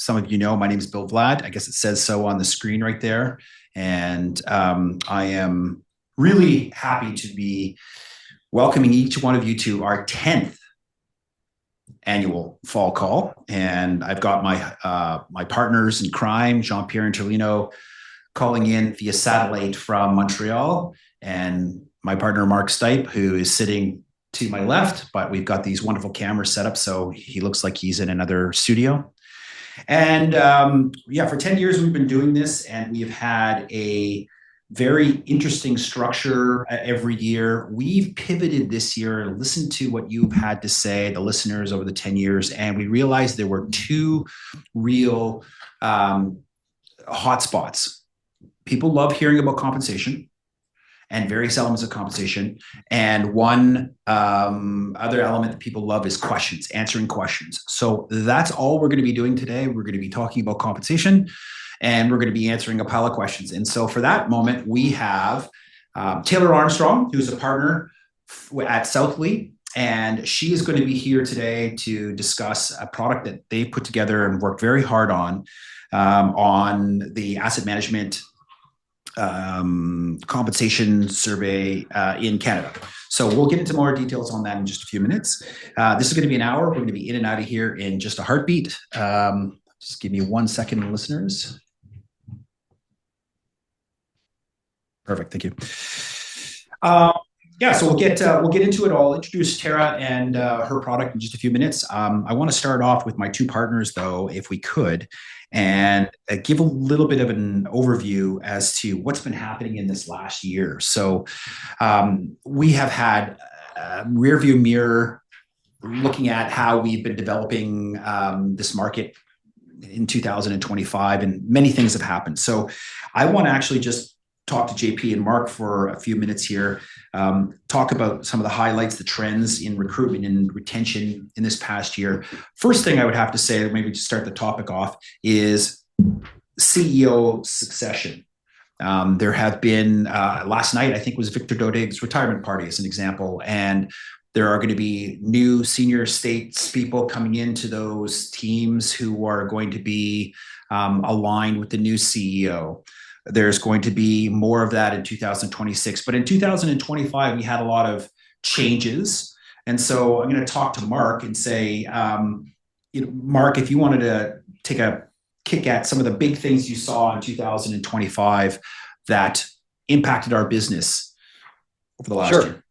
some of you know, my name is Bill Vlad. I guess it says so on the screen right there. And I am really happy to be welcoming each one of you to our 10th annual fall call. And I've got my partners in crime, Jean-Pierre and Torlino, calling in via satellite from Montreal, and my partner, Mark Stipe, who is sitting to my left, but we've got these wonderful cameras set up so he looks like he's in another studio. And for 10 years we've been doing this, and we have had a very interesting structure every year. We've pivoted this year and listened to what you've had to say, the listeners, over the 10 years, and we realized there were two real hotspots. People love hearing about compensation and various elements of compensation. And one other element that people love is questions, answering questions. So that's all we're going to be doing today. We're going to be talking about compensation, and we're going to be answering a pile of questions. And so for that moment, we have Tara Armstrong, who's a partner at Southlea. And she is going to be here today to discuss a product that they put together and worked very hard on the asset management compensation survey in Canada. So we'll get into more details on that in just a few minutes. This is going to be an hour. We're going to be in and out of here in just a heartbeat. Just give me 1 second, listeners. Perfect. Thank you. So we'll get into it. I'll introduce Tara and her product in just a few minutes. I want to start off with my two partners, though, if we could, and give a little bit of an overview as to what's been happening in this last year. So we have had a rearview mirror looking at how we've been developing this market in 2025, and many things have happened. So I want to actually just talk to JP and Mark for a few minutes here, talk about some of the highlights, the trends in recruitment and retention in this past year. First thing I would have to say, maybe to start the topic off, is CEO succession. There have been, last night, I think, was Victor Dodig's retirement party as an example, and there are going to be new senior statespeople coming into those teams who are going to be aligned with the new CEO. There's going to be more of that in 2026. But in 2025, we had a lot of changes. And so I'm going to talk to Mark and say, Mark, if you wanted to take a kick at some of the big things you saw in 2025 that impacted our business over the last year.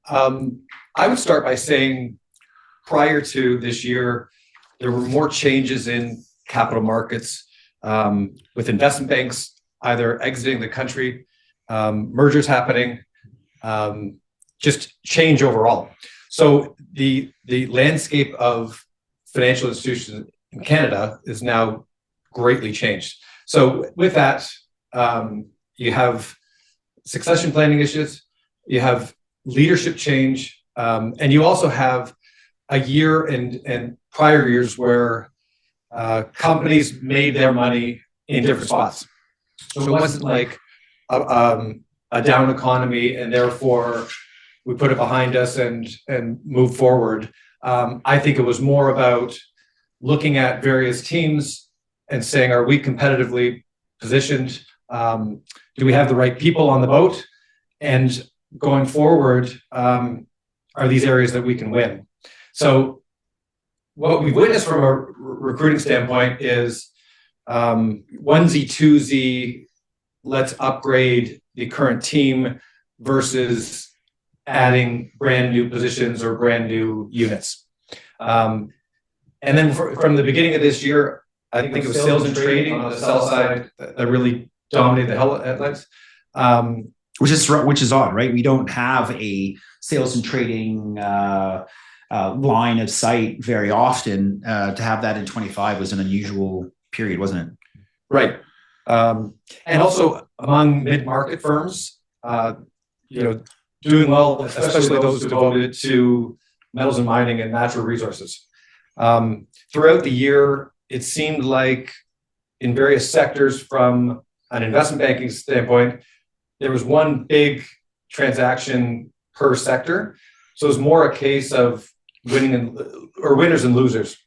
I would start by saying prior to this year, there were more changes in capital markets, with investment banks either exiting the country, mergers happening, just change overall. So the landscape of financial institutions in Canada is now greatly changed. So with that, you have succession planning issues, you have leadership change, and you also have a year and prior years where companies made their money in different spots. So it wasn't like a down economy and therefore we put it behind us and move forward. I think it was more about looking at various teams and saying, are we competitively positioned? Do we have the right people on the boat? And going forward, are these areas that we can win? So what we've witnessed from a recruiting standpoint is onesie, twosie, let's upgrade the current team versus adding brand new positions or brand new units. And then from the beginning of this year, I think it was sales and trading on the sell side that really dominated the headlines. Which is odd, right? We don't have a sales and trading line of sight very often. To have that in 25 was an unusual period, wasn't it? Right. And also among mid-market firms, doing well, especially those devoted to metals and mining and natural resources. Throughout the year, it seemed like in various sectors, from an investment banking standpoint, there was one big transaction per sector. So it was more a case of winners and losers.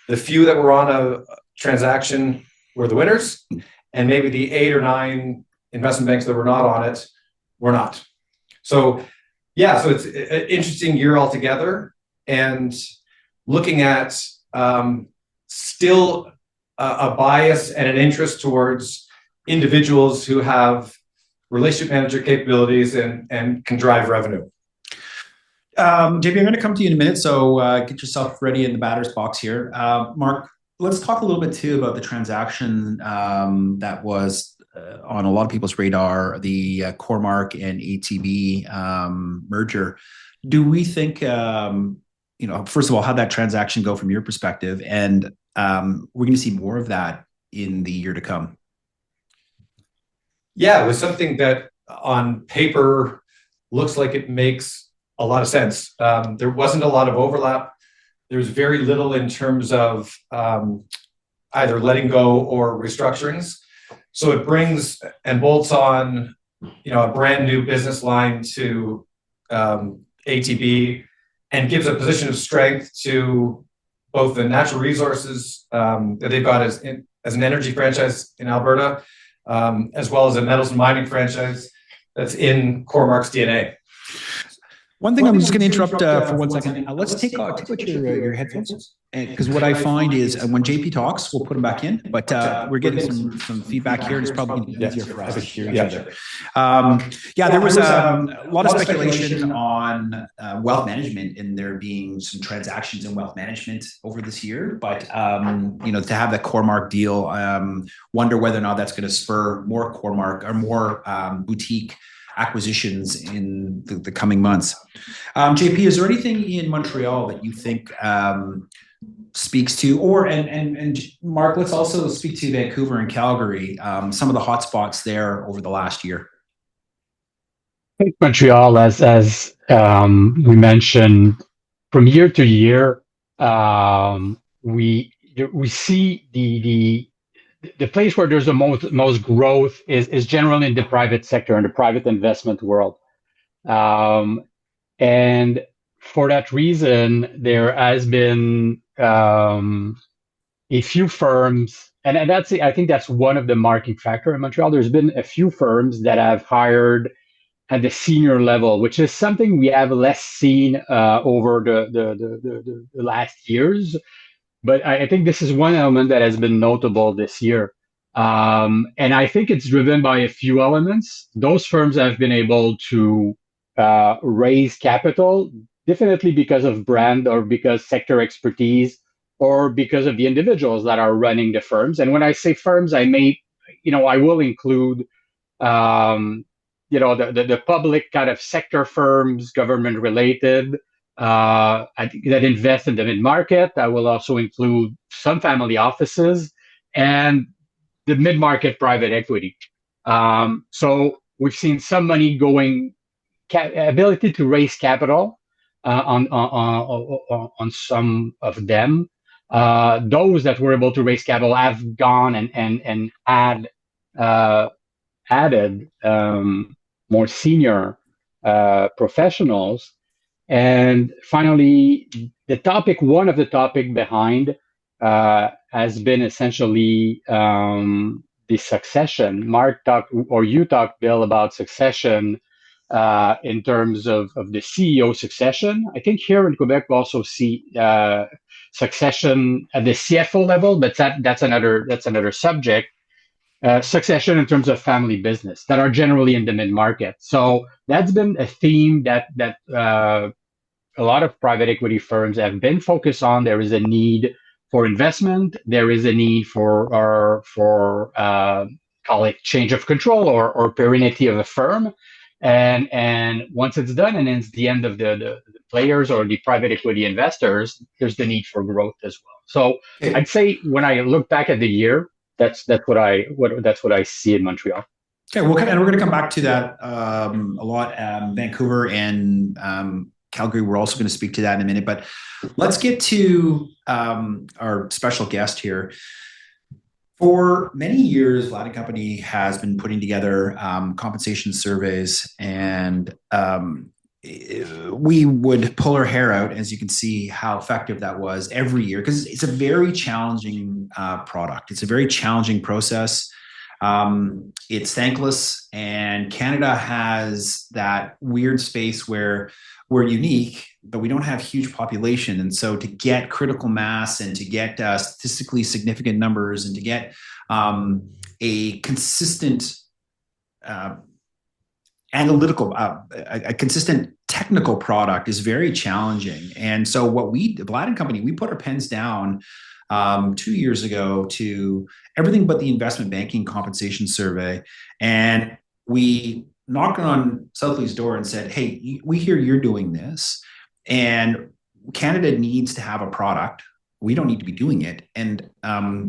The few that were on a transaction were the winners, and maybe the 8 or 9 investment banks that were not on it were not. So yeah, so it's an interesting year altogether, and looking at still a bias and an interest towards individuals who have relationship manager capabilities and can drive revenue. JP, I'm going to come to you in a minute, so get yourself ready in the batter's box here. Mark, let's talk a little bit too about the transaction that was on a lot of people's radar, the Cormark and ATB merger. Do we think, first of all, how'd that transaction go from your perspective? And we're going to see more of that in the year to come. Yeah, it was something that on paper looks like it makes a lot of sense. There wasn't a lot of overlap. There was very little in terms of either letting go or restructurings. So it brings and bolts on, a brand new business line to ATB and gives a position of strength to both the natural resources that they've got as an energy franchise in Alberta, as well as a metals and mining franchise that's in Cormark's DNA. One thing I'm just going to interrupt for 1 second. Let's take out your headphones, because what I find is when JP talks, we'll put them back in. But we're getting some feedback here, and it's probably going to be easier for us to hear each other. There was a lot of speculation on wealth management, and there being some transactions in wealth management over this year. But to have the Cormark deal, wonder whether or not that's going to spur more Cormark or more boutique acquisitions in the coming months. JP, is there anything in Montreal that you think speaks to, and Mark, let's also speak to Vancouver and Calgary, some of the hotspots there over the last year? I think Montreal, as we mentioned, from year to year, we see the place where there's the most growth is generally in the private sector, in the private investment world. And for that reason, there has been a few firms, and I think that's one of the marking factor in Montreal. There's been a few firms that have hired at the senior level, which is something we have less seen over the last years. But I think this is one element that has been notable this year. And I think it's driven by a few elements. Those firms have been able to raise capital, definitely because of brand or because sector expertise or because of the individuals that are running the firms. And when I say firms, I will include, the public kind of sector firms, government related, I think that invest in the mid-market. I will also include some family offices and the mid-market private equity. So we've seen some money going, ability to raise capital on some of them. Those that were able to raise capital have gone and added more senior professionals. And finally, one of the topic behind has been essentially the succession. Mark talked, or you talked, Bill, about succession in terms of the CEO succession. I think here in Quebec we also see succession at the CFO level, but that's another subject. Succession in terms of family business that are generally in the mid-market. So that's been a theme that a lot of private equity firms have been focused on. There is a need for investment. There is a need for call it change of control or perennity of a firm. And once it's done and it's the end of the players or the private equity investors, there's the need for growth as well. So I'd say when I look back at the year, that's what I see in Montreal. Okay, we're going to come back to that a lot. Vancouver and Calgary, we're also going to speak to that in a minute. But let's get to our special guest here. For many years, Vlaad and Company has been putting together compensation surveys, and we would pull our hair out, as you can see how effective that was every year, because it's a very challenging product. It's a very challenging process. It's thankless, and Canada has that weird space where we're unique, but we don't have huge population. And so to get critical mass and to get statistically significant numbers and to get a consistent analytical, a consistent technical product is very challenging. And so Vlad and Company, we put our pens down 2 years ago to everything but the investment banking compensation survey. And we knocked on Southlea's door and said, hey, we hear you're doing this, and Canada needs to have a product. We don't need to be doing it. And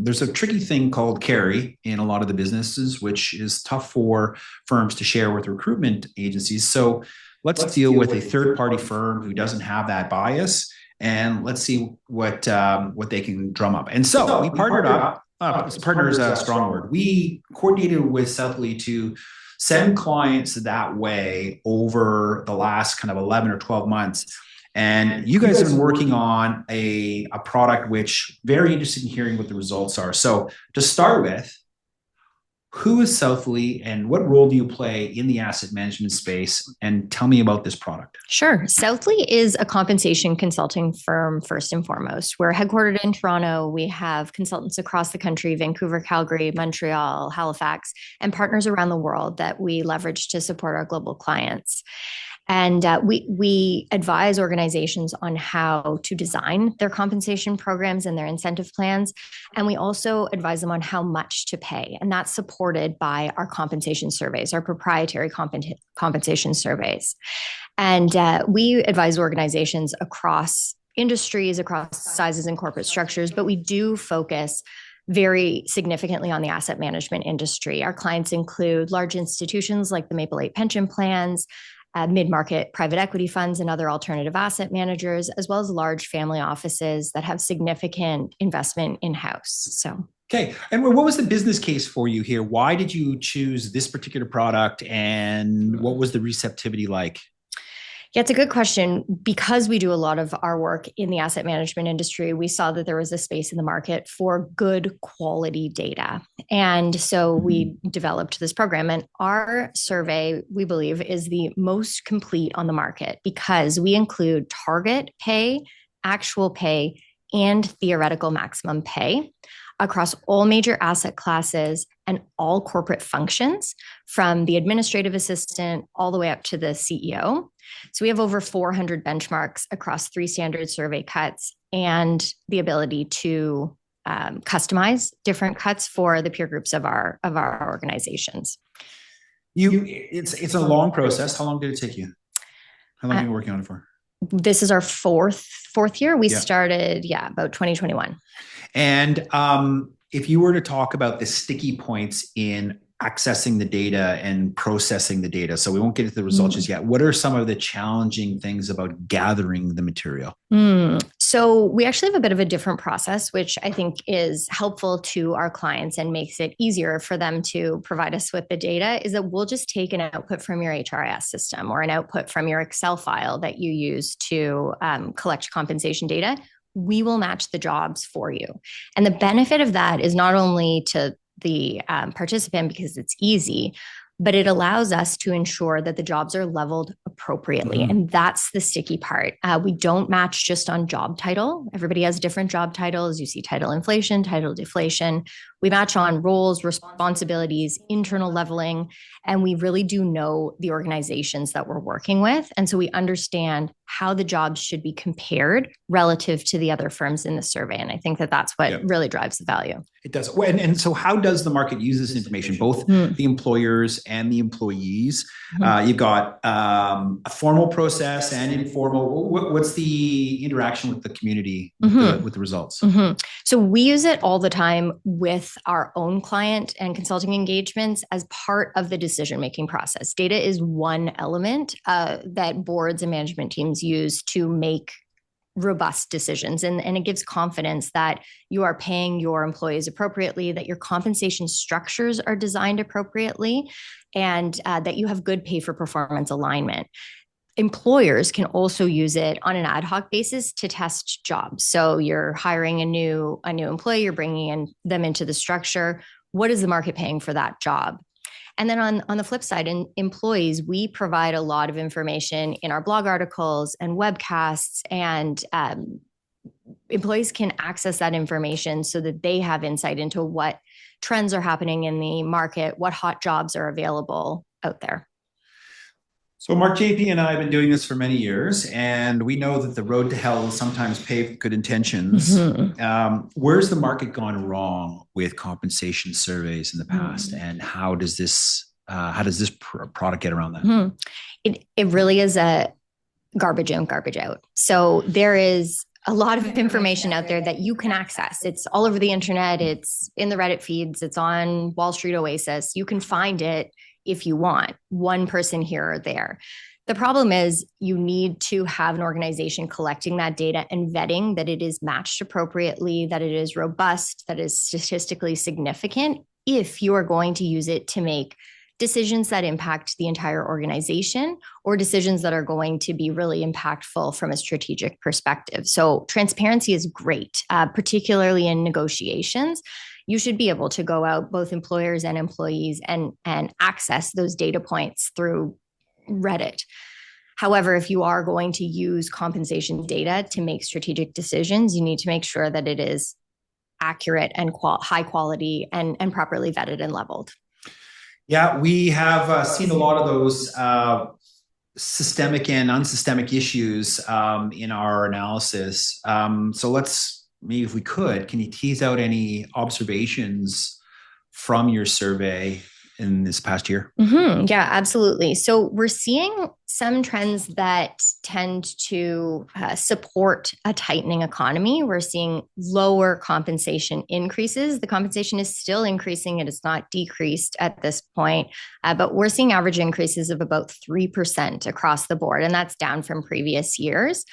there's a tricky thing called carry in a lot of the businesses, which is tough for firms to share with recruitment agencies. So let's deal with a third-party firm who doesn't have that bias, and let's see what they can drum up. And so we partnered up. Partner is a strong word. We coordinated with Southlea to send clients that way over the last kind of 11 or 12 months. And you guys have been working on a product which very interested in hearing what the results are. So to start with, who is Southlea and what role do you play in the asset management space? And tell me about this product. Sure. Southlea is a compensation consulting firm, first and foremost. We're headquartered in Toronto. We have consultants across the country, Vancouver, Calgary, Montreal, Halifax, and partners around the world that we leverage to support our global clients. And we advise organizations on how to design their compensation programs and their incentive plans. And we also advise them on how much to pay. And that's supported by our compensation surveys, our proprietary compensation surveys. And we advise organizations across industries, across sizes and corporate structures, but we do focus very significantly on the asset management industry. Our clients include large institutions like the Maple 8 pension plans, mid-market private equity funds and other alternative asset managers, as well as large family offices that have significant investment in-house. So, okay. And what was the business case for you here? Why did you choose this particular product, and what was the receptivity like? Yeah, it's a good question. Because we do a lot of our work in the asset management industry, we saw that there was a space in the market for good quality data. And so we developed this program. And our survey, we believe, is the most complete on the market because we include target pay, actual pay, and theoretical maximum pay across all major asset classes and all corporate functions, from the administrative assistant all the way up to the CEO. So we have over 400 benchmarks across 3 standard survey cuts and the ability to customize different cuts for the peer groups of our organizations. It's a long process. How long did it take you? How long have you been working on it for? This is our fourth year. We started, about 2021. And if you were to talk about the sticky points in accessing the data and processing the data, so we won't get into the results just yet, what are some of the challenging things about gathering the material? So we actually have a bit of a different process, which I think is helpful to our clients and makes it easier for them to provide us with the data, is that we'll just take an output from your HRIS system or an output from your Excel file that you use to collect compensation data. We will match the jobs for you. And the benefit of that is not only to the participant because it's easy, but it allows us to ensure that the jobs are leveled appropriately. And that's the sticky part. We don't match just on job title. Everybody has different job titles. You see title inflation, title deflation. We match on roles, responsibilities, internal leveling, and we really do know the organizations that we're working with. And so we understand how the jobs should be compared relative to the other firms in the survey. And I think that that's what really drives the value. It does. And so how does the market use this information, both the employers and the employees? You've got a formal process and informal. What's the interaction with the community with the results? So we use it all the time with our own client and consulting engagements as part of the decision-making process. Data is one element that boards and management teams use to make robust decisions. And it gives confidence that you are paying your employees appropriately, that your compensation structures are designed appropriately, and that you have good pay for performance alignment. employers can also use it on an ad hoc basis to test jobs. So you're hiring a new employee, you're bringing them into the structure. What is the market paying for that job? And then on the flip side, in employees, we provide a lot of information in our blog articles and webcasts, and employees can access that information so that they have insight into what trends are happening in the market, what hot jobs are available out there. So Mark, JP, and I have been doing this for many years, and we know that the road to hell is sometimes paved with good intentions. Where's the market gone wrong with compensation surveys in the past, and how does this product get around that? It really is a garbage in, garbage out. So there is a lot of information out there that you can access. It's all over the internet. It's in the Reddit feeds. It's on Wall Street Oasis. You can find it if you want, one person here or there. The problem is you need to have an organization collecting that data and vetting that it is matched appropriately, that it is robust, that is statistically significant if you are going to use it to make decisions that impact the entire organization or decisions that are going to be really impactful from a strategic perspective. So transparency is great, particularly in negotiations. You should be able to go out, both employers and employees, and access those data points through Reddit. However, if you are going to use compensation data to make strategic decisions, you need to make sure that it is accurate and high quality and properly vetted and leveled. Yeah, we have seen a lot of those systemic and unsystemic issues in our analysis. So maybe if we could, can you tease out any observations from your survey in this past year? Yeah, absolutely. So we're seeing some trends that tend to support a tightening economy. We're seeing lower compensation increases. The compensation is still increasing. It is not decreased at this point, but we're seeing average increases of about 3% across the board, and that's down from previous years.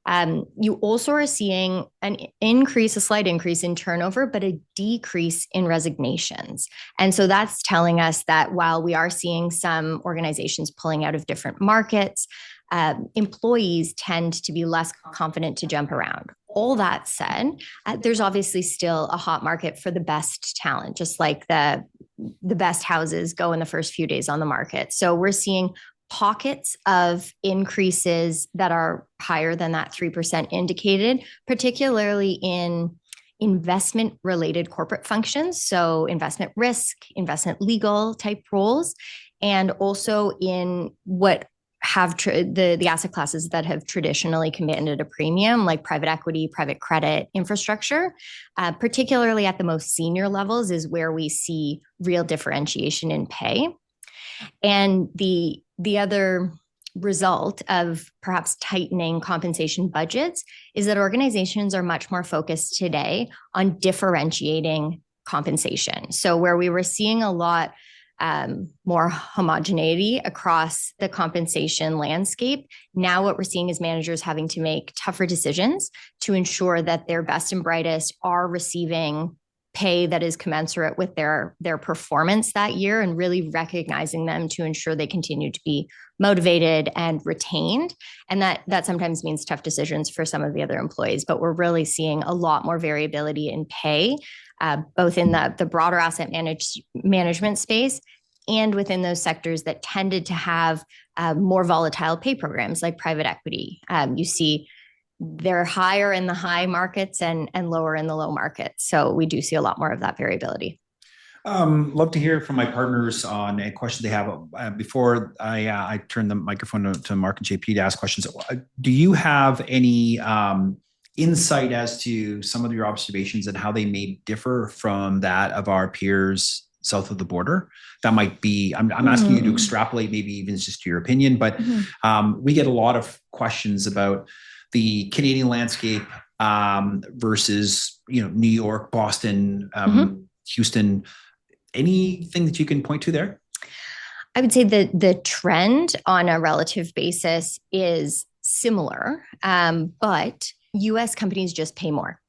You also are seeing a slight increase in turnover, but a decrease in resignations. And so that's telling us that while we are seeing some organizations pulling out of different markets, employees tend to be less confident to jump around. All that said, there's obviously still a hot market for the best talent, just like the best houses go in the first few days on the market. So we're seeing pockets of increases that are higher than that 3% indicated, particularly in investment-related corporate functions, so investment risk, investment legal type roles, and also in what have the asset classes that have traditionally commanded a premium, like private equity, private credit, infrastructure, particularly at the most senior levels is where we see real differentiation in pay. And the other result of perhaps tightening compensation budgets is that organizations are much more focused today on differentiating compensation. So where we were seeing a lot more homogeneity across the compensation landscape, now what we're seeing is managers having to make tougher decisions to ensure that their best and brightest are receiving pay that is commensurate with their performance that year, and really recognizing them to ensure they continue to be motivated and retained. And that sometimes means tough decisions for some of the other employees, but we're really seeing a lot more variability in pay, both in the broader asset management space and within those sectors that tended to have more volatile pay programs like private equity. You see they're higher in the high markets and lower in the low markets. So we do see a lot more of that variability. Love to hear from my partners on a question they have. Before I turn the microphone to Mark and JP to ask questions, do you have any insight as to some of your observations and how they may differ from that of our peers south of the border? That might be, I'm asking you to extrapolate, maybe even just your opinion, but we get a lot of questions about the Canadian landscape versus, New York, Boston, Houston. Anything that you can point to there? I would say that the trend on a relative basis is similar, but U.S. companies just pay more.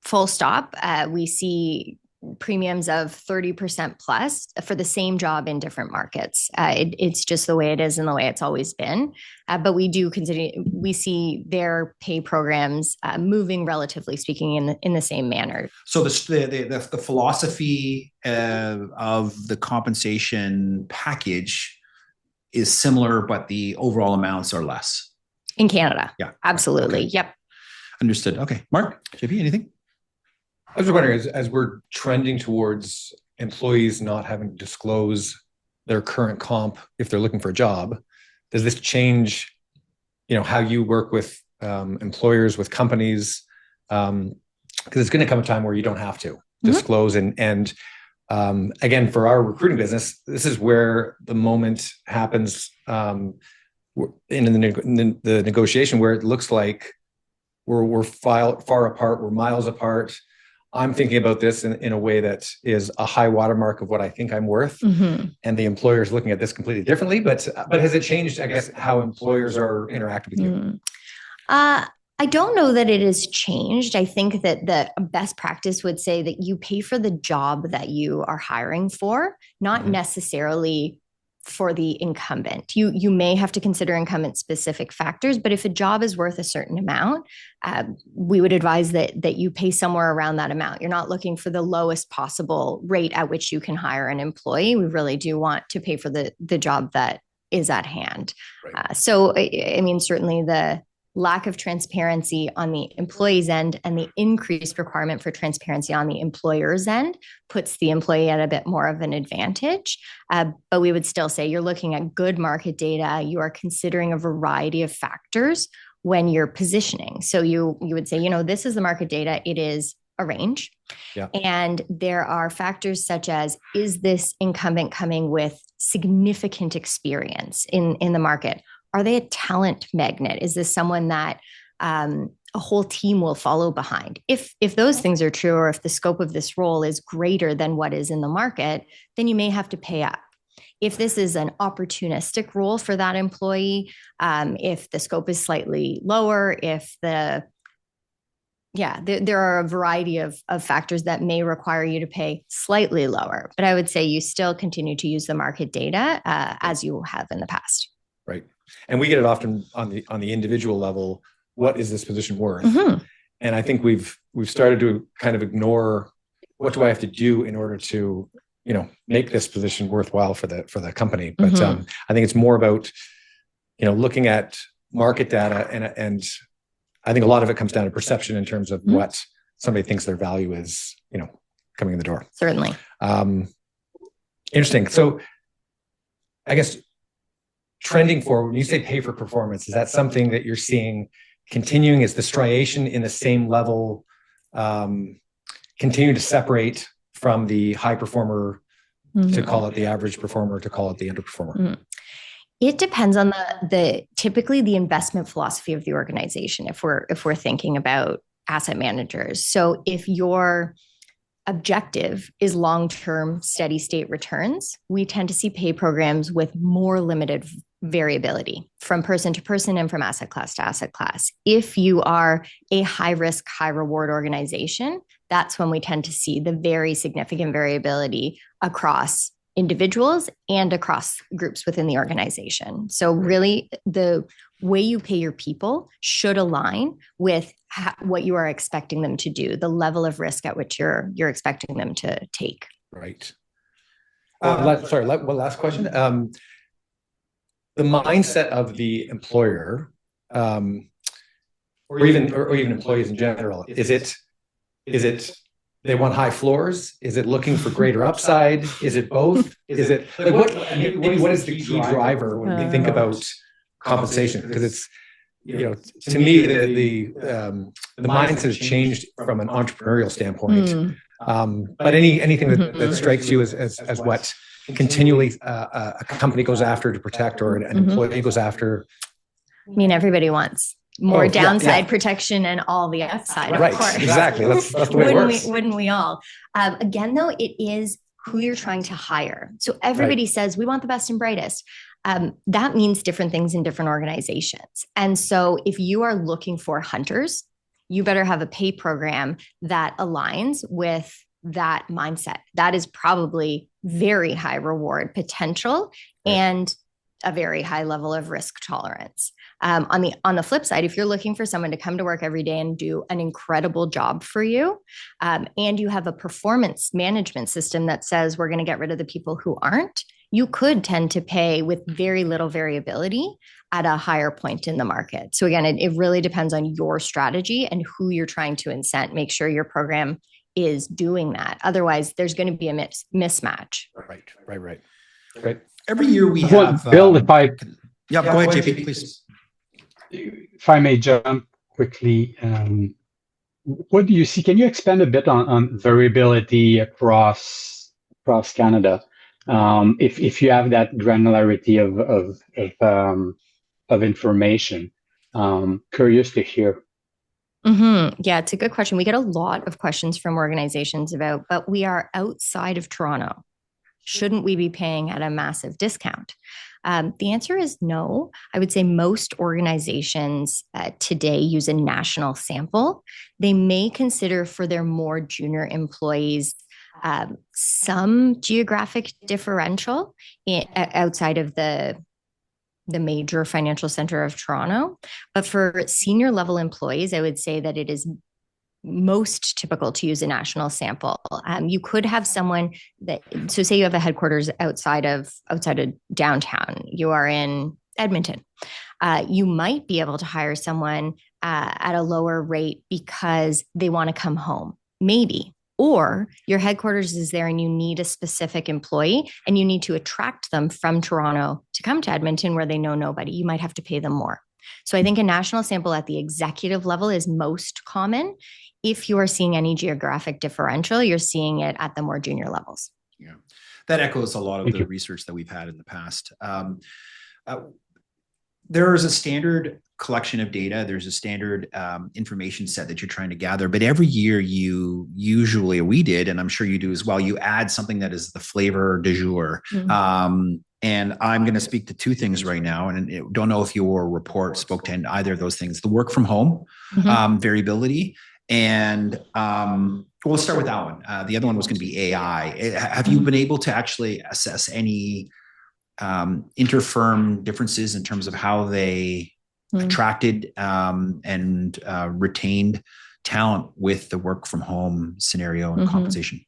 Full stop. We see premiums of 30% plus for the same job in different markets. It's just the way it is and the way it's always been. But we see their pay programs moving, relatively speaking, in the same manner. So the philosophy of the compensation package is similar, but the overall amounts are less. In Canada. Yeah. Absolutely. Okay. Yep. Understood. Okay. Mark, JP, anything? I was wondering, as we're trending towards employees not having to disclose their current comp if they're looking for a job, does this change, how you work with employers, with companies? Because it's going to come a time where you don't have to disclose. And again, for our recruiting business, this is where the moment happens in the negotiation, where it looks like we're far apart, we're miles apart. I'm thinking about this in a way that is a high watermark of what I think I'm worth. Mm-hmm. And the employer is looking at this completely differently. But has it changed, I guess, how employers are interacting with you? I don't know that it has changed. I think that the best practice would say that you pay for the job that you are hiring for, not necessarily for the incumbent. You may have to consider incumbent specific factors, but if a job is worth a certain amount, we would advise that you pay somewhere around that amount. You're not looking for the lowest possible rate at which you can hire an employee. We really do want to pay for the job that is at hand. Right. So, I mean, certainly the lack of transparency on the employee's end and the increased requirement for transparency on the employer's end puts the employee at a bit more of an advantage. But we would still say you're looking at good market data. You are considering a variety of factors when you're positioning. So you would say, this is the market data. It is a range. Yeah. And there are factors such as, is this incumbent coming with significant experience in the market? Are they a talent magnet? Is this someone that a whole team will follow behind? If those things are true, or if the scope of this role is greater than what is in the market, then you may have to pay up. If this is an opportunistic role for that employee, if the scope is slightly lower, there are a variety of factors that may require you to pay slightly lower. But I would say you still continue to use the market data as you have in the past. Right. And we get it often on the individual level. What is this position worth? Mm-hmm. And I think we've started to kind of ignore, what do I have to do in order to, make this position worthwhile for the company. But I think it's more about, looking at market data, and I think a lot of it comes down to perception in terms of what somebody thinks their value is, coming in the door. Certainly. Interesting. So I guess, trending forward, when you say pay for performance, is that something that you're seeing continuing? Is the striation in the same level continue to separate from the high performer, to call it the average performer, to call it the underperformer? It depends on typically the investment philosophy of the organization, if we're thinking about asset managers. So if your objective is long-term steady state returns, we tend to see pay programs with more limited variability from person to person and from asset class to asset class. If you are a high risk, high reward organization, that's when we tend to see the very significant variability across individuals and across groups within the organization. So really, the way you pay your people should align with what you are expecting them to do, the level of risk at which you're expecting them to take. Right. One last question. The mindset of the employer, or even employees in general, is it they want high floors? Is it looking for greater upside? Is it both? Is it what is the key driver when we think about compensation? Because it's, to me, the mindset has changed from an entrepreneurial standpoint. But anything that strikes you as what continually a company goes after to protect, or an employee goes after? I mean, everybody wants more downside protection and all the upside, right, of course. Exactly. That's the way it works. Wouldn't we all? Again, though, it is who you're trying to hire. So everybody says, we want the best and brightest. That means different things in different organizations. And so if you are looking for hunters, you better have a pay program that aligns with that mindset. That is probably very high reward potential and a very high level of risk tolerance. On the flip side, if you're looking for someone to come to work every day and do an incredible job for you, and you have a performance management system that says we're going to get rid of the people who aren't, you could tend to pay with very little variability at a higher point in the market. So again, it really depends on your strategy and who you're trying to incent. Make sure your program is doing that. Otherwise, there's going to be a mismatch. Right. Great. Every year we Well, have. Bill, Go ahead, JP, please. if I may jump quickly, what do you see? Can you expand a bit on variability across Canada? If you have that granularity of information, curious to hear. Yeah, it's a good question. We get a lot of questions from organizations about, but we are outside of Toronto. Shouldn't we be paying at a massive discount? The answer is no. I would say most organizations today use a national sample. They may consider for their more junior employees some geographic differential outside of the major financial center of Toronto. But for senior level employees, I would say that it is most typical to use a national sample. You could have someone so say you have a headquarters outside of downtown. You are in Edmonton. You might be able to hire someone at a lower rate because they want to come home, maybe. Or your headquarters is there and you need a specific employee and you need to attract them from Toronto to come to Edmonton where they know nobody. You might have to pay them more. So I think a national sample at the executive level is most common. If you are seeing any geographic differential, you're seeing it at the more junior levels. Yeah, that echoes a lot of the research that we've had in the past. There is a standard collection of data. There's a standard information set that you're trying to gather. But every year we did, and I'm sure you do as well, you add something that is the flavor du jour. And I'm going to speak to two things right now. And don't know if your report spoke to either of those things. The work from home variability. And we'll start with that one. The other one was going to be AI. Have you been able to actually assess any interfirm differences in terms of how they attracted and retained talent with the work from home scenario and compensation?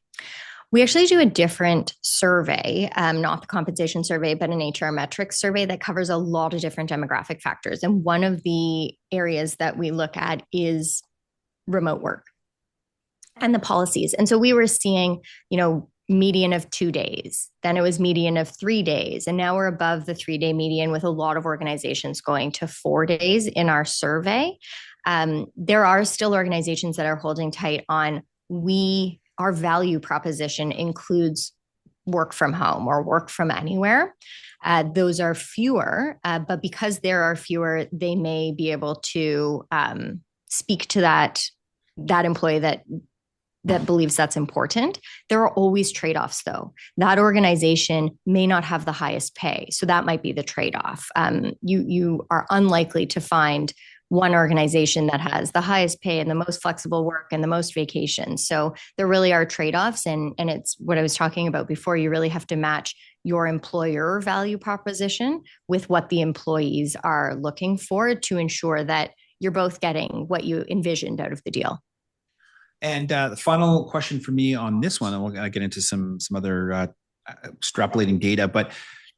We actually do a different survey, not the compensation survey, but an HR metrics survey that covers a lot of different demographic factors. And one of the areas that we look at is remote work and the policies. And so we were seeing, median of 2 days, then it was median of 3 days. And now we're above the 3-day median with a lot of organizations going to 4 days in our survey. There are still organizations that are holding tight on our value proposition includes work from home or work from anywhere. Those are fewer, but because there are fewer, they may be able to speak to that employee that believes that's important. There are always trade-offs though. That organization may not have the highest pay. So that might be the trade-off. You are unlikely to find one organization that has the highest pay and the most flexible work and the most vacations. So there really are trade-offs. And it's what I was talking about before. You really have to match your employer value proposition with what the employees are looking for to ensure that you're both getting what you envisioned out of the deal. And the final question for me on this one, and we'll get into some other extrapolating data, but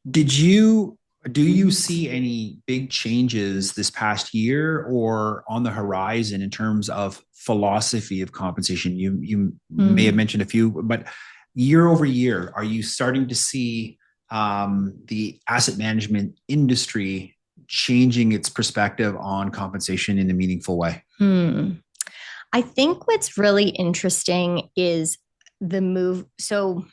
do you see any big changes this past year or on the horizon in terms of philosophy of compensation? You may have mentioned a few, but year over year, are you starting to see the asset management industry changing its perspective on compensation in a meaningful way? I think what's really interesting is the move. So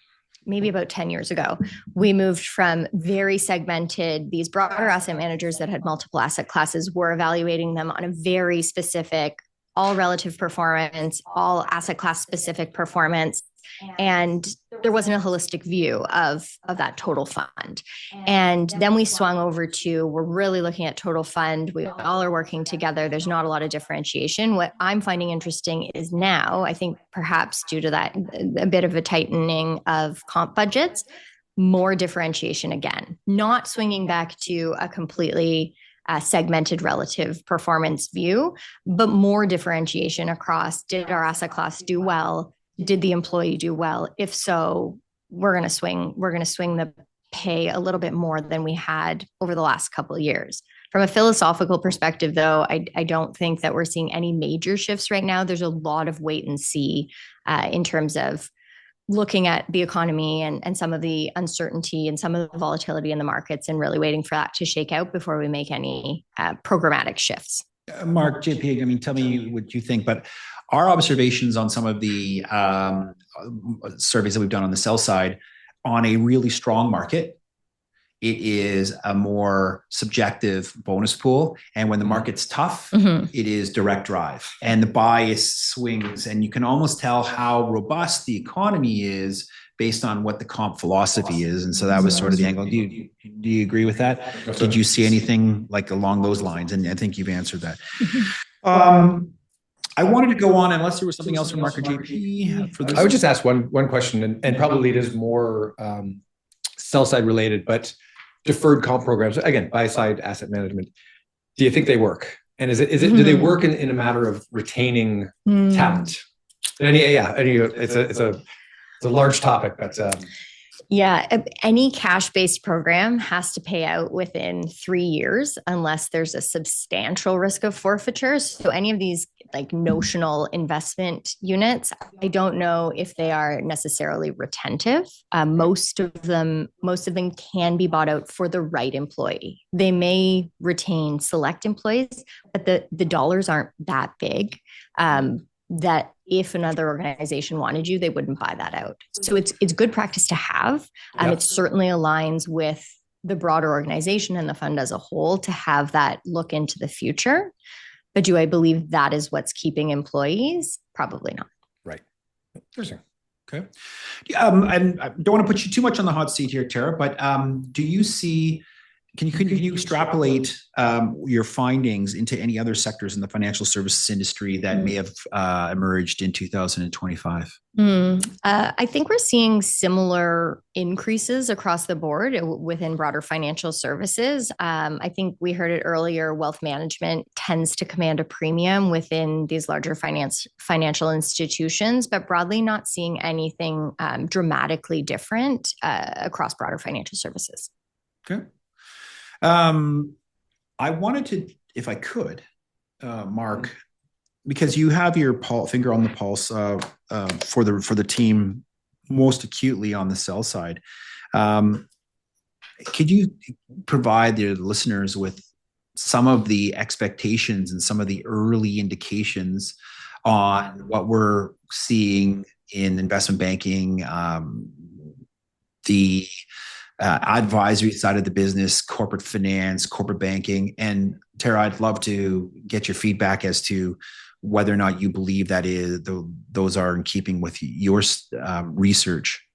maybe about 10 years ago, we moved from very segmented, these broader asset managers that had multiple asset classes were evaluating them on a very specific all relative performance, all asset class specific performance. And there wasn't a holistic view of that total fund. And then we swung over to, we're really looking at total fund. We all are working together. There's not a lot of differentiation. What I'm finding interesting is now, I think perhaps due to that, a bit of a tightening of comp budgets, more differentiation again, not swinging back to a completely segmented relative performance view, but more differentiation across, did our asset class do well? Did the employee do well? If so, we're going to swing the pay a little bit more than we had over the last couple of years. From a philosophical perspective, though, I don't think that we're seeing any major shifts right now. There's a lot of wait and see in terms of looking at the economy and some of the uncertainty and some of the volatility in the markets, and really waiting for that to shake out before we make any programmatic shifts. Mark, JP, I mean, tell me what you think, but our observations on some of the surveys that we've done on the sell side, on a really strong market, it is a more subjective bonus pool. And when the market's tough, it is direct drive. And the bias swings. And you can almost tell how robust the economy is based on what the comp philosophy is. And so that was sort of the angle. Do you agree with that? Did you see anything like along those lines? And I think you've answered that. I wanted to go on, unless there was something else from Mark or JP for this. I would just ask one question, and probably it is more sell side related, but deferred comp programs, again, buy side asset management. Do you think they work? And is it do they work in a matter of retaining talent? It's a large topic, but any cash-based program has to pay out within 3 years unless there's a substantial risk of forfeiture. So any of these like notional investment units, I don't know if they are necessarily retentive. Most of them can be bought out for the right employee. They may retain select employees, but the dollars aren't that big. That if another organization wanted you, they wouldn't buy that out. So it's good practice to have. It certainly aligns with the broader organization and the fund as a whole to have that look into the future. But do I believe that is what's keeping employees? Probably not. Right. Interesting. Okay. And I don't want to put you too much on the hot seat here, Tara, but do you see, can you extrapolate your findings into any other sectors in the financial services industry that may have emerged in 2025? I think we're seeing similar increases across the board within broader financial services. I think we heard it earlier, wealth management tends to command a premium within these larger financial institutions, but broadly not seeing anything dramatically different across broader financial services. Okay. I wanted to, if I could, Mark, because you have your finger on the pulse for the team most acutely on the sell side. Could you provide the listeners with some of the expectations and some of the early indications on what we're seeing in investment banking, the advisory side of the business, corporate finance, corporate banking? And Tara, I'd love to get your feedback as to whether or not you believe that those are in keeping with your research.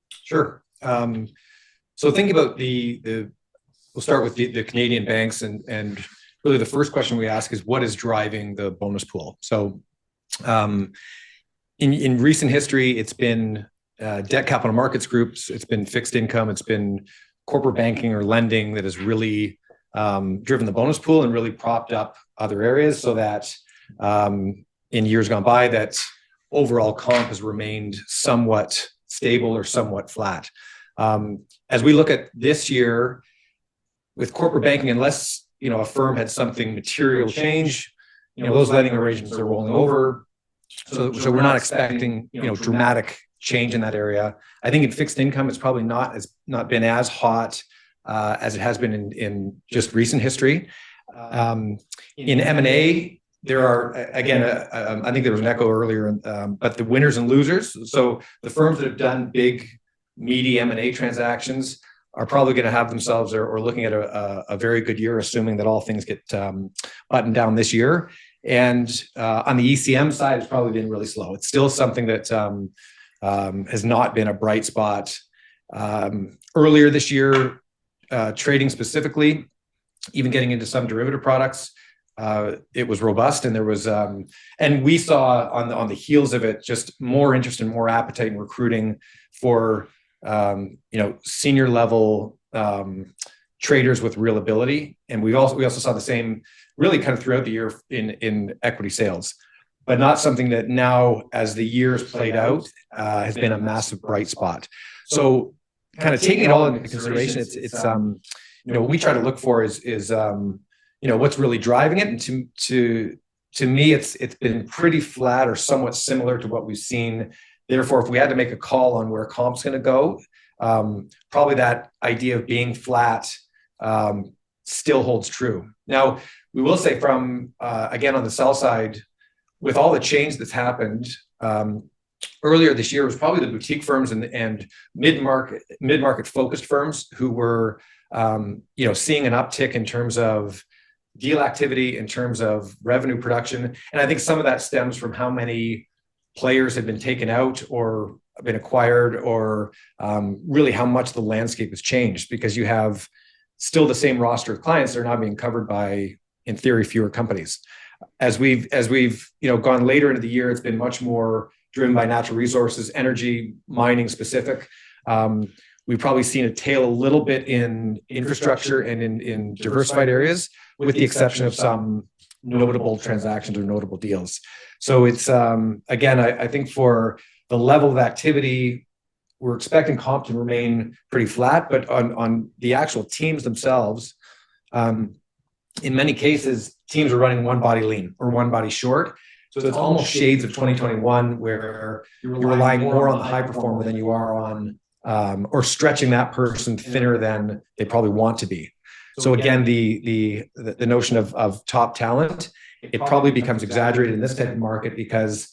Sure. So think about we'll start with the Canadian banks, and really the first question we ask is, what is driving the bonus pool? So in recent history, it's been debt capital markets groups, it's been fixed income, it's been corporate banking or lending that has really driven the bonus pool and really propped up other areas, so that in years gone by, that overall comp has remained somewhat stable or somewhat flat. As we look at this year with corporate banking, unless a firm had something material change, those lending arrangements are rolling over. So we're not expecting dramatic change in that area. I think in fixed income, it's probably not been as hot as it has been in just recent history. In M&A, there are, again, I think there was an echo earlier, but the winners and losers. So the firms that have done big, meaty M&A transactions are probably going to have themselves or looking at a very good year, assuming that all things get buttoned down this year. And on the ECM side, it's probably been really slow. It's still something that has not been a bright spot. Earlier this year, trading specifically, even getting into some derivative products, it was robust, and there was, and we saw on the heels of it just more interest and more appetite in recruiting for senior level traders with real ability, and we also saw the same really kind of throughout the year in equity sales, but not something that now, as the years played out, has been a massive bright spot. So, kind of taking it all into consideration, it's what we try to look for is what's really driving it, and to me, it's been pretty flat or somewhat similar to what we've seen. Therefore, if we had to make a call on where comp's going to go, probably that idea of being flat still holds true. Now, we will say from again on the sell side, with all the change that's happened, earlier this year was probably the boutique firms and mid-market focused firms who were seeing an uptick in terms of deal activity, in terms of revenue production. And I think some of that stems from how many players have been taken out or been acquired, or really how much the landscape has changed, because you have still the same roster of clients that are now being covered by, in theory, fewer companies. As we've gone later into the year, it's been much more driven by natural resources, energy, mining specific. We've probably seen a tail a little bit in infrastructure and in diversified areas, with the exception of some notable transactions or notable deals. So it's, again, I think for the level of activity, we're expecting comp to remain pretty flat, but on the actual teams themselves, in many cases, teams are running one body lean or one body short. So it's almost shades of 2021, where you're relying more on the high performer than you are on, or stretching that person thinner than they probably want to be. So again, the notion of top talent, it probably becomes exaggerated in this type of market, because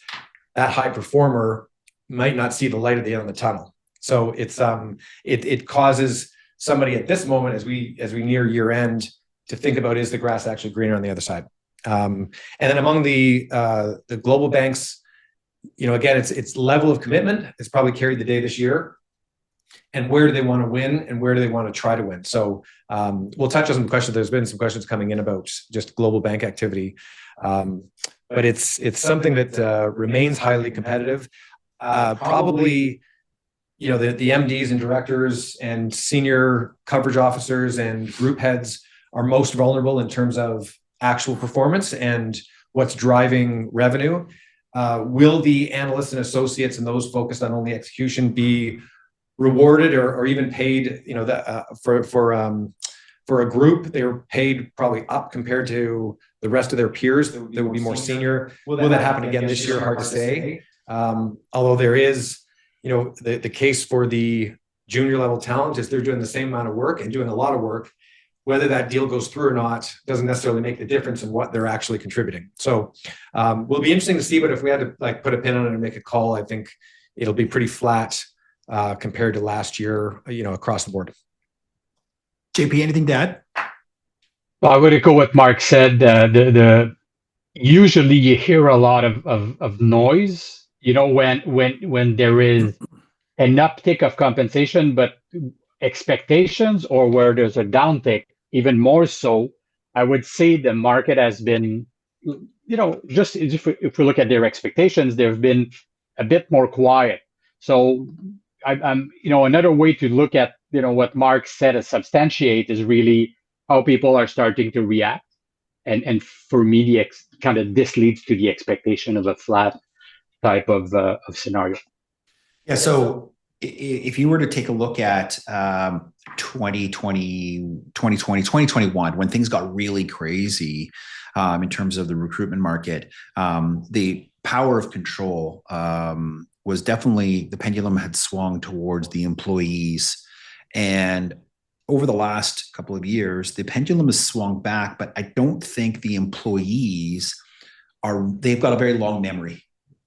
that high performer might not see the light at the end of the tunnel. So it causes somebody at this moment, as we near year end, to think about, is the grass actually greener on the other side? And then among the global banks, again, it's level of commitment. It's probably carried the day this year. And where do they want to win, and where do they want to try to win? So we'll touch on some questions. There's been some questions coming in about just global bank activity, but it's something that remains highly competitive. Probably, the MDs and directors and senior coverage officers and group heads are most vulnerable in terms of actual performance and what's driving revenue. Will the analysts and associates and those focused on only execution be rewarded or even paid? For a group, they were paid probably up compared to the rest of their peers that would be more senior. Will that happen again this year? Hard to say. Although there is, the case for the junior level talent is they're doing the same amount of work and doing a lot of work. Whether that deal goes through or not doesn't necessarily make the difference in what they're actually contributing. So will be interesting to see, but if we had to put a pin on it and make a call, I think it'll be pretty flat compared to last year, across the board. JP, anything to add? Well, I would echo what Mark said. Usually you hear a lot of noise, when there is an uptick of compensation, but expectations, or where there's a downtick, even more so, I would say the market has been, just if we look at their expectations, they've been a bit more quiet. So I'm another way to look at, what Mark said as substantiate is really how people are starting to react. And for me, this leads to the expectation of a flat type of scenario. Yeah. So if you were to take a look at 2020, 2021, when things got really crazy in terms of the recruitment market, the power of control was definitely, the pendulum had swung towards the employees. And over the last couple of years, the pendulum has swung back, but I don't think the employees they've got a very long memory.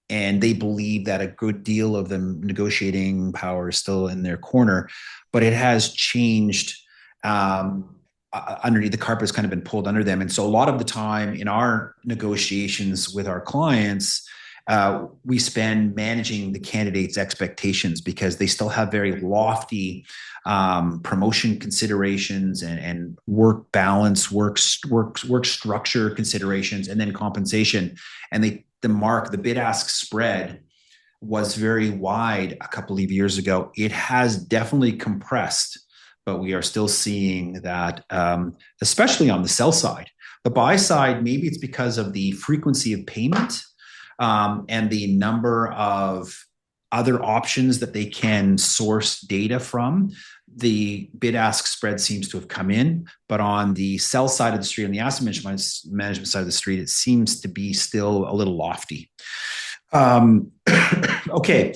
And they believe that a good deal of the negotiating power is still in their corner, but it has changed. underneath the carpet has kind of been pulled under them. And so a lot of the time in our negotiations with our clients, we spend managing the candidates' expectations because they still have very lofty promotion considerations and work balance, work structure considerations, and then compensation. And the bid-ask spread was very wide a couple of years ago. It has definitely compressed, but we are still seeing that, especially on the sell side. The buy side, maybe it's because of the frequency of payment and the number of other options that they can source data from. The bid-ask spread seems to have come in, but on the sell side of the street, on the asset management side of the street, it seems to be still a little lofty. Okay.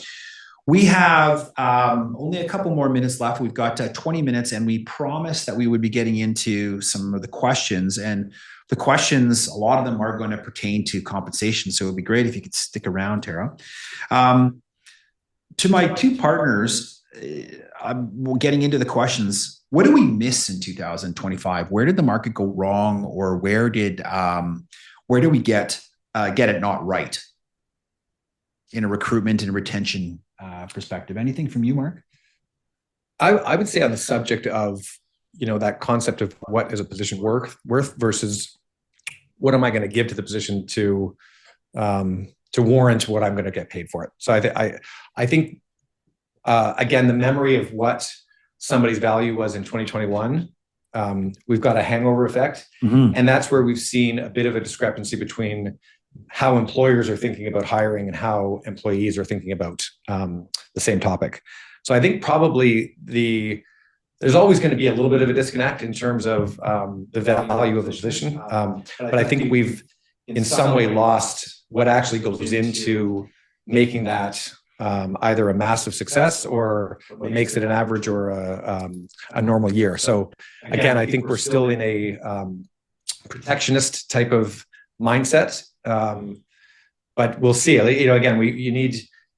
We have only a couple more minutes left. We've got 20 minutes, and we promised that we would be getting into some of the questions. And the questions, a lot of them are going to pertain to compensation. So it would be great if you could stick around, Tara. To my two partners, I'm getting into the questions. What did we miss in 2025? Where did the market go wrong, or where did we get it not right in a recruitment and retention perspective? Anything from you, Mark? I would say on the subject of, that concept of what is a position worth versus what am I going to give to the position to warrant what I'm going to get paid for it. So I think again, the memory of what somebody's value was in 2021, we've got a hangover effect, and that's where we've seen a bit of a discrepancy between how employers are thinking about hiring and how employees are thinking about the same topic. So I think probably there's always going to be a little bit of a disconnect in terms of the value of the position. But I think we've in some way lost what actually goes into making that either a massive success or what makes it an average or a normal year. So again, I think we're still in a protectionist type of mindset. But we'll see. Again, you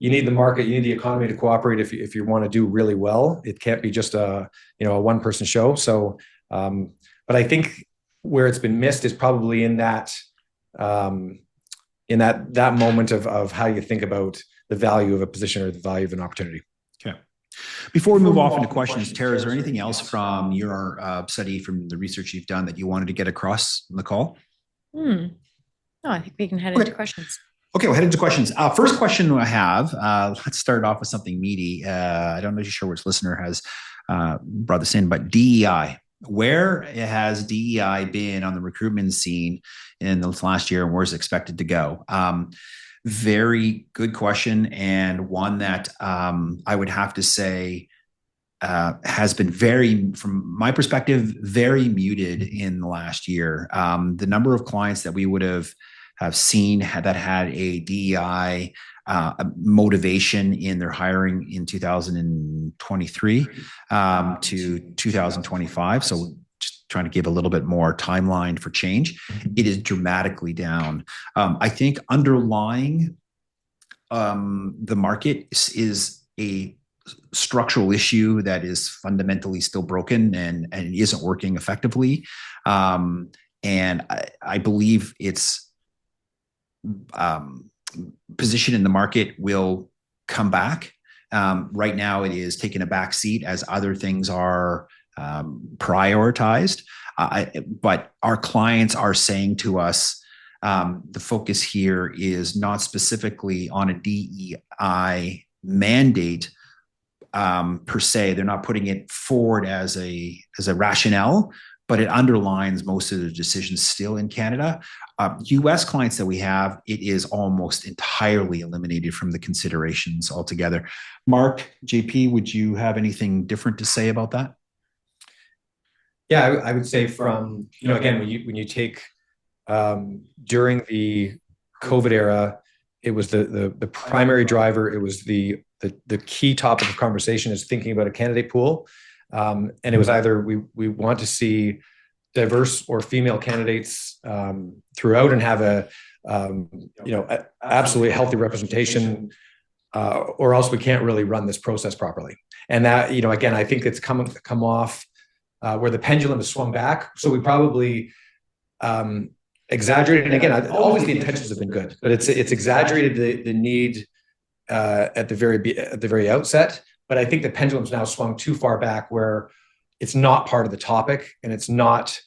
need the market, you need the economy to cooperate if you want to do really well. It can't be just a one-person show. So, but I think where it's been missed is probably in that moment of how you think about the value of a position or the value of an opportunity. Okay. Before we move off into questions, Tara, is there anything else from your study, from the research you've done that you wanted to get across on the call? No, I think we can head into questions. Okay, we'll head into questions. First question I have, let's start off with something meaty. I don't know if you're sure which listener has brought this in, but DEI. Where has DEI been on the recruitment scene in the last year, and where's it expected to go? Very good question, and one that I would have to say has been from my perspective, very muted in the last year. The number of clients that we would have seen that had a DEI motivation in their hiring in 2023 to 2025. So just trying to give a little bit more timeline for change. It is dramatically down. I think underlying the market is a structural issue that is fundamentally still broken and isn't working effectively. And I believe its position in the market will come back. Right now, it is taking a back seat as other things are prioritized. But our clients are saying to us, the focus here is not specifically on a DEI mandate per se. They're not putting it forward as a rationale, but it underlines most of the decisions still in Canada. US clients that we have, it is almost entirely eliminated from the considerations altogether. Mark, JP, would you have anything different to say about that? Yeah, I would say from, again, when you take during the COVID era, it was the primary driver. It was the key topic of conversation is thinking about a candidate pool. And it was either we want to see diverse or female candidates throughout and have a absolutely healthy representation, or else we can't really run this process properly. And that, again, I think it's come off where the pendulum has swung back. So we probably exaggerated. And again, always the intentions have been good, but it's exaggerated the need at the very outset. But I think the pendulum's now swung too far back, where it's not part of the topic and it's not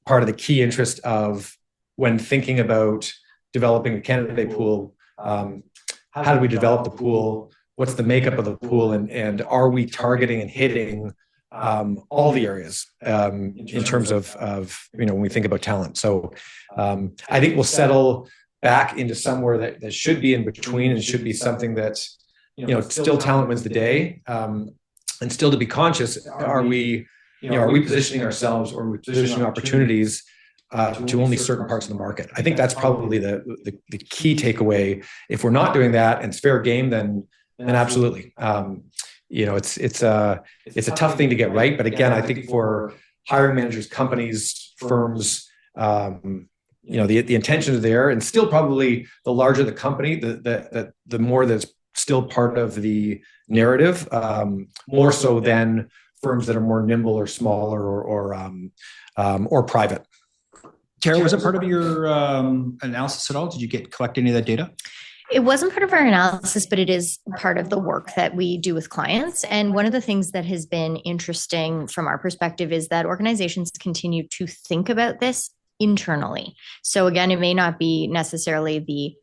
part of the key interest of when thinking about developing a candidate pool. How do we develop the pool? What's the makeup of the pool? And are we targeting and hitting all the areas in terms of when we think about talent? So I think we'll settle back into somewhere that should be in between, and should be something that, still talent wins the day. And still, to be conscious, are we positioning ourselves, or are we positioning opportunities to only certain parts of the market? I think that's probably the key takeaway. If we're not doing that and it's fair game, then absolutely. It's a tough thing to get right. But again, I think for hiring managers, companies, firms, the intentions are there, and still probably the larger the company, the more that's still part of the narrative, more so than firms that are more nimble or smaller or private. Tara, was it part of your analysis at all? Did you collect any of that data? It wasn't part of our analysis, but it is part of the work that we do with clients. And one of the things that has been interesting from our perspective is that organizations continue to think about this internally. So again, it may not be necessarily the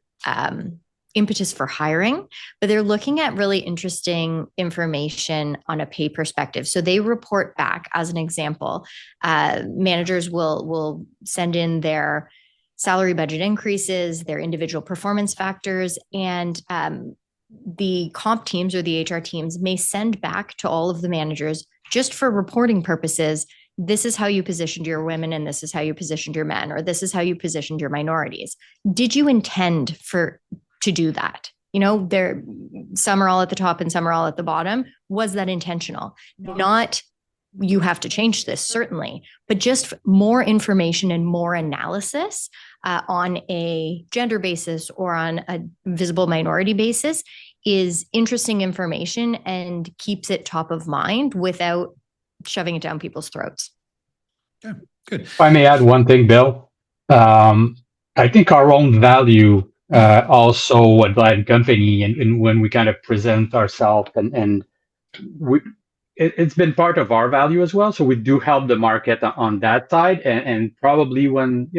impetus for hiring, but they're looking at really interesting information on a pay perspective. So they report back, as an example, managers will send in their salary budget increases, their individual performance factors, and the comp teams or the HR teams may send back to all of the managers, just for reporting purposes, this is how you positioned your women, and this is how you positioned your men, or this is how you positioned your minorities. Did you intend to do that? Some are all at the top and some are all at the bottom. Was that intentional? Not, you have to change this, certainly, but just more information and more analysis on a gender basis or on a visible minority basis is interesting information and keeps it top of mind without shoving it down people's throats. Yeah, good. If I may add one thing, Bill, I think our own value also at Vlaad and Company, and when we kind of present ourselves, and it's been part of our value as well. So we do help the market on that side, and probably when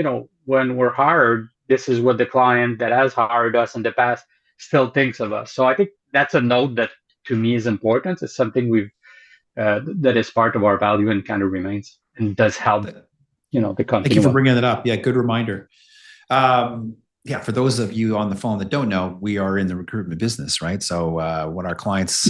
we're hired, this is what the client that has hired us in the past still thinks of us. So I think that's a note that to me is important. It's something that is part of our value and kind of remains and does help the company. Thank you for bringing that up. Yeah, good reminder. Yeah, for those of you on the phone that don't know, we are in the recruitment business, right? So what our clients'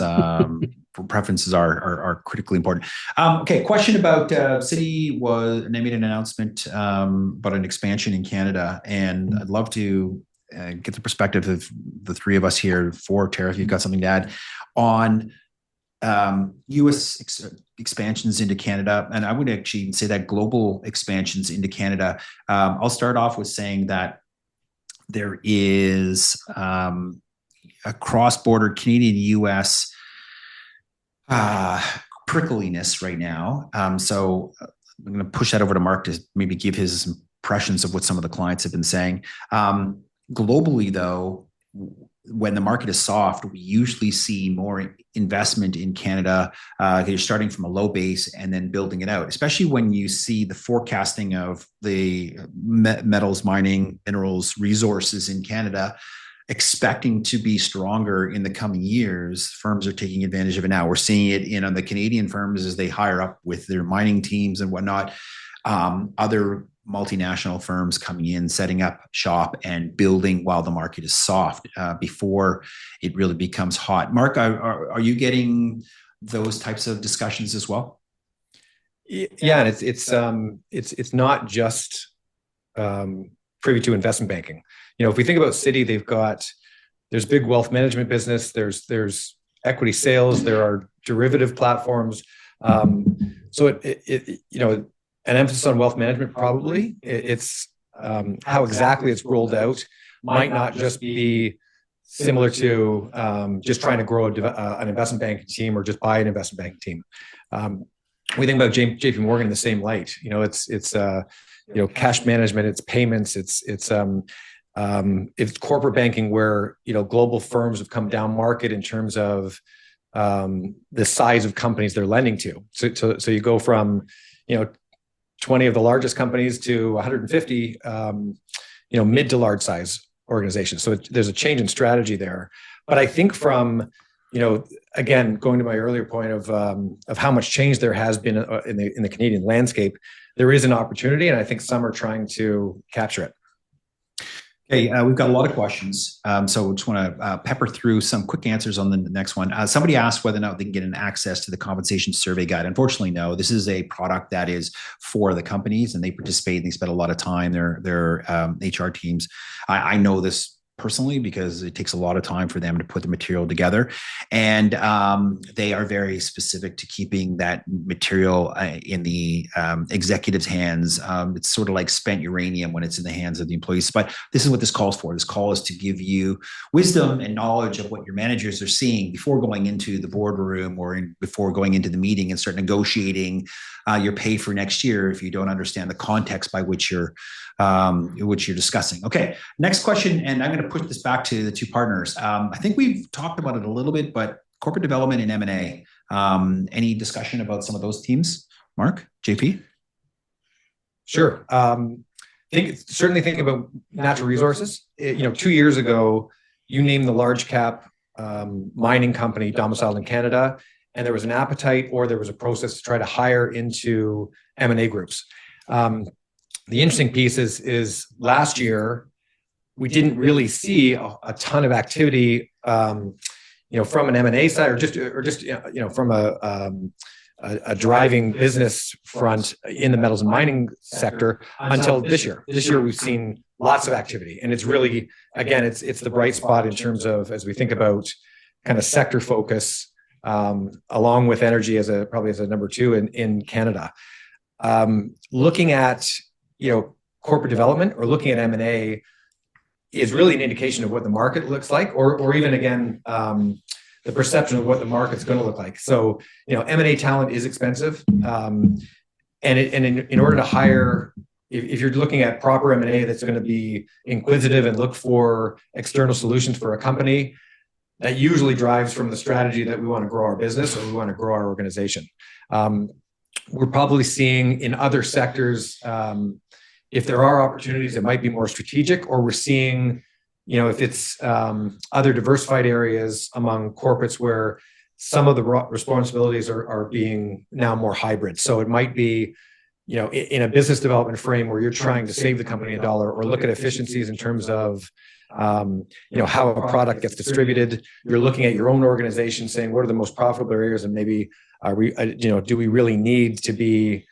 preferences are critically important. Okay, question about Citi they made an announcement about an expansion in Canada, and I'd love to get the perspective of the three of us here. Tara, if you've got something to add on U.S. expansions into Canada, and I would actually say that global expansions into Canada. I'll start off with saying that there is a cross-border Canadian-U.S. prickliness right now. So I'm going to push that over to Mark to maybe give his impressions of what some of the clients have been saying. Globally, though, when the market is soft, we usually see more investment in Canada. You're starting from a low base and then building it out, especially when you see the forecasting of the metals, mining, minerals, resources in Canada expecting to be stronger in the coming years. Firms are taking advantage of it now. We're seeing it on the Canadian firms as they hire up with their mining teams and whatnot. Other multinational firms coming in, setting up shop and building while the market is soft before it really becomes hot. Mark, are you getting those types of discussions as well? Yeah, and it's not just privy to investment banking. If we think about Citi, there's big wealth management business, there's equity sales, there are derivative platforms. So an emphasis on wealth management, probably. It's how exactly it's rolled out might not just be similar to just trying to grow an investment banking team or just buy an investment banking team. we think about JP Morgan in the same light. It's cash management, it's payments, it's corporate banking where global firms have come down market in terms of the size of companies they're lending to. So you go from 20 of the largest companies to 150 mid to large size organizations. So there's a change in strategy there. But I think from again, going to my earlier point of how much change there has been in the Canadian landscape, there is an opportunity, and I think some are trying to capture it. Okay, we've got a lot of questions, so we just want to pepper through some quick answers on the next one. Somebody asked whether or not they can get an access to the compensation survey guide. Unfortunately, no. This is a product that is for the companies, and they participate. And they spend a lot of time. Their HR teams. I know this personally because it takes a lot of time for them to put the material together, and they are very specific to keeping that material in the executives' hands. It's sort of like spent uranium when it's in the hands of the employees. But this is what this calls for. This call is to give you wisdom and knowledge of what your managers are seeing before going into the boardroom or before going into the meeting and start negotiating your pay for next year if you don't understand the context by which you're discussing. Okay, next question, and I'm going to push this back to the two partners. I think we've talked about it a little bit, but corporate development and M&A. Any discussion about some of those teams? Mark, JP? Sure. Certainly think about natural resources. 2 years ago, you named the large cap mining company domiciled in Canada, and there was an appetite or there was a process to try to hire into M&A groups. The interesting piece is last year we didn't really see a ton of activity, from an M&A side or just from a driving business front in the metals and mining sector until this year. This year we've seen lots of activity, and it's really, again, it's the bright spot in terms of as we think about kind of sector focus, along with energy probably as a number two in Canada. Looking at corporate development or looking at M&A is really an indication of what the market looks like, or even again, the perception of what the market's going to look like. So, M&A talent is expensive, and in order to hire, if you're looking at proper M&A that's going to be inquisitive and look for external solutions for a company, that usually drives from the strategy that we want to grow our business or we want to grow our organization. We're probably seeing in other sectors, if there are opportunities, it might be more strategic, or we're seeing, if it's other diversified areas among corporates where some of the responsibilities are being now more hybrid. So it might be, in a business development frame where you're trying to save the company $1 or look at efficiencies in terms of, how a product gets distributed. You're looking at your own organization saying, what are the most profitable areas, and maybe do we really need to be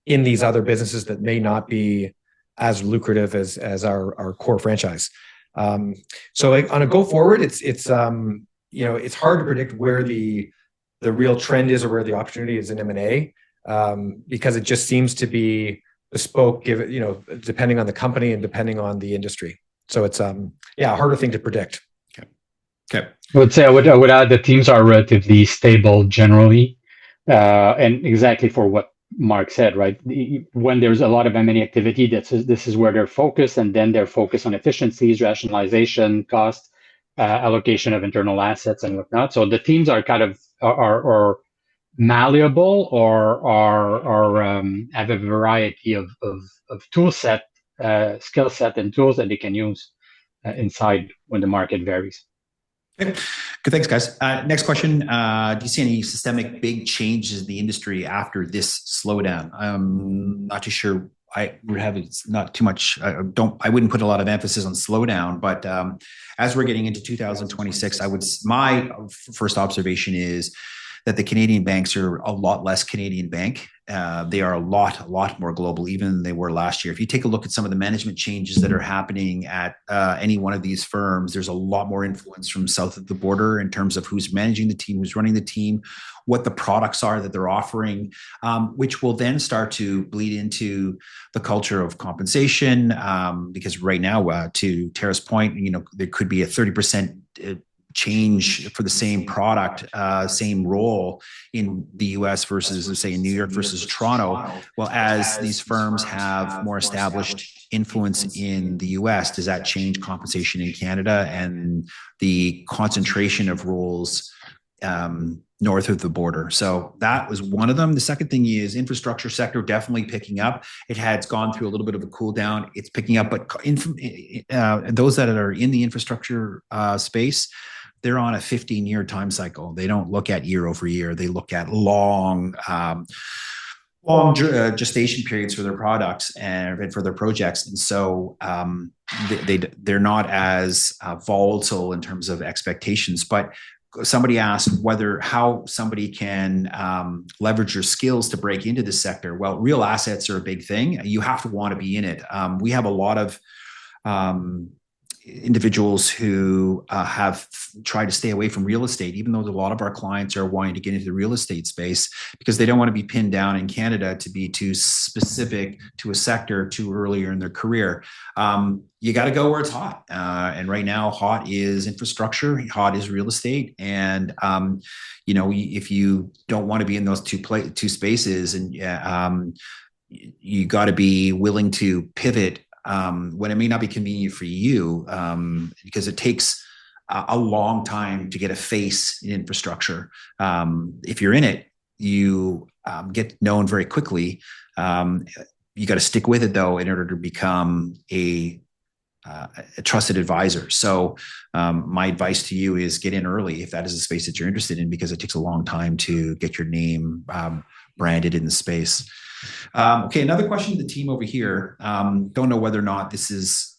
in these other businesses that may not be as lucrative as our core franchise. So on a go forward, it's hard to predict where the real trend is or where the opportunity is in M&A, because it just seems to be bespoke, depending on the company and depending on the industry. So it's a harder thing to predict. Okay. I would say I would add the teams are relatively stable generally, and exactly for what Mark said, right? When there's a lot of M&A activity, this is where they're focused, and then they're focused on efficiencies, rationalization, cost, allocation of internal assets, and whatnot. So the teams are kind of are malleable or have a variety of tool set, skill set, and tools that they can use inside when the market varies. Okay. Good. Thanks, guys. Next question. Do you see any systemic big changes in the industry after this slowdown? I'm not too sure. I would have not too much. I wouldn't put a lot of emphasis on slowdown, but as we're getting into 2026, my first observation is that the Canadian banks are a lot less Canadian bank. They are a lot more global, even than they were last year. If you take a look at some of the management changes that are happening at any one of these firms, there's a lot more influence from south of the border in terms of who's managing the team, who's running the team, what the products are that they're offering, which will then start to bleed into the culture of compensation. Because right now, to Tara's point, there could be a 30% change for the same product, same role in the US versus, let's say, in New York versus Toronto. Well, as these firms have more established influence in the US, does that change compensation in Canada and the concentration of roles north of the border? So that was one of them. The second thing is infrastructure sector definitely picking up. It's gone through a little bit of a cool down. It's picking up, but those that are in the infrastructure space, they're on a 15-year time cycle. They don't look at year over year. They look at long gestation periods for their products and for their projects. And so they're not as volatile in terms of expectations. But somebody asked how somebody can leverage your skills to break into this sector. Well, real assets are a big thing. You have to want to be in it. We have a lot of individuals who have tried to stay away from real estate, even though a lot of our clients are wanting to get into the real estate space because they don't want to be pinned down in Canada to be too specific to a sector too earlier in their career. You got to go where it's hot. And right now, hot is infrastructure, hot is real estate. And, if you don't want to be in those two spaces, and you got to be willing to pivot when it may not be convenient for you, because it takes a long time to get a face in infrastructure. If you're in it, you get known very quickly. You got to stick with it, though, in order to become a trusted advisor. So my advice to you is get in early if that is a space that you're interested in, because it takes a long time to get your name branded in the space. Okay, another question to the team over here. Don't know whether or not this is.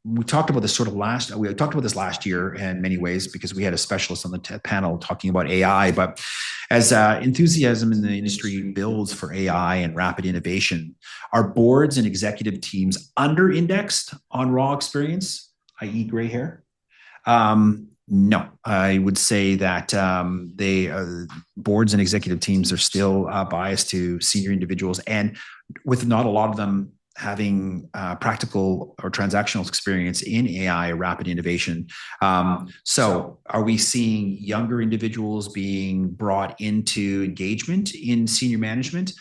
We talked about this we talked about this last year in many ways because we had a specialist on the panel talking about AI. But as enthusiasm in the industry builds for AI and rapid innovation, are boards and executive teams under-indexed on raw experience, i.e., gray hair? No, I would say that boards and executive teams are still biased to senior individuals, and with not a lot of them having practical or transactional experience in AI or rapid innovation. So are we seeing younger individuals being brought into engagement in senior management?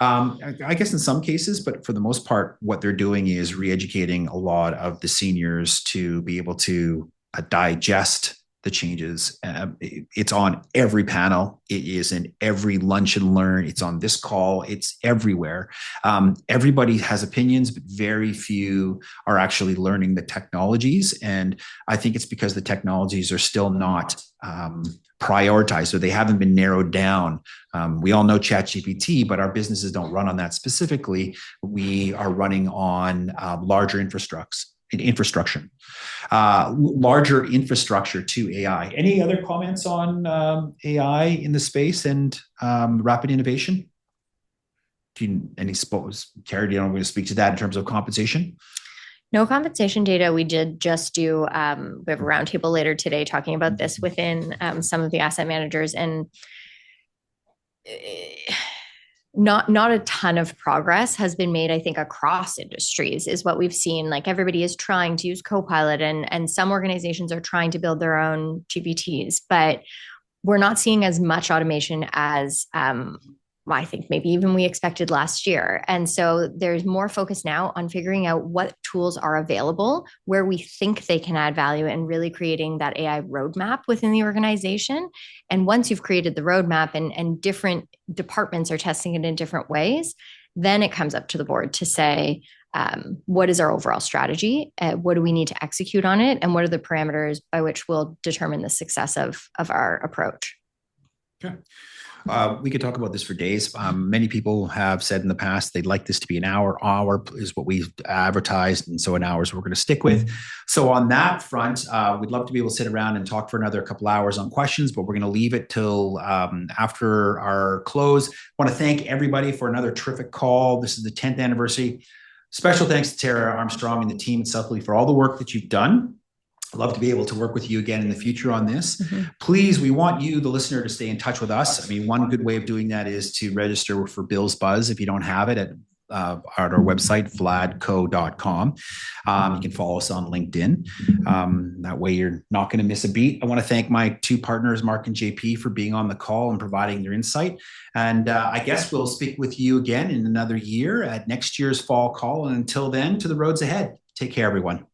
I guess in some cases, but for the most part, what they're doing is re-educating a lot of the seniors to be able to digest the changes. It's on every panel. It is in every lunch and learn. It's on this call. It's everywhere. Everybody has opinions, but very few are actually learning the technologies. And I think it's because the technologies are still not prioritized, so they haven't been narrowed down. We all know ChatGPT, but our businesses don't run on that specifically. We are running on larger larger infrastructure to AI. Any other comments on AI in the space and rapid innovation? Tara, do you want to speak to that in terms of compensation? No compensation data. We did just do, we have a roundtable later today talking about this within some of the asset managers, and not a ton of progress has been made, I think, across industries is what we've seen. Like everybody is trying to use Copilot, and some organizations are trying to build their own GPTs, but we're not seeing as much automation as I think maybe even we expected last year. And so there's more focus now on figuring out what tools are available, where we think they can add value, and really creating that AI roadmap within the organization. And once you've created the roadmap and different departments are testing it in different ways, then it comes up to the board to say, what is our overall strategy? What do we need to execute on it? And what are the parameters by which we'll determine the success of our approach? Okay. We could talk about this for days. Many people have said in the past they'd like this to be an hour. Hour is what we've advertised, and so an hour is what we're going to stick with. So on that front, we'd love to be able to sit around and talk for another couple hours on questions, but we're going to leave it till after our close. I want to thank everybody for another terrific call. This is the 10th anniversary. Special thanks to Tara Armstrong and the team at Southlea for all the work that you've done. I'd love to be able to work with you again in the future on this. Mm-hmm. Please, we want you, the listener, to stay in touch with us. I mean, one good way of doing that is to register for Bill's Buzz if you don't have it at at our website, vladco.com. You can follow us on LinkedIn. That way you're not going to miss a beat. I want to thank my two partners, Mark and JP, for being on the call and providing their insight. And I guess we'll speak with you again in another year at next year's fall call. And until then, to the roads ahead. Take care, everyone.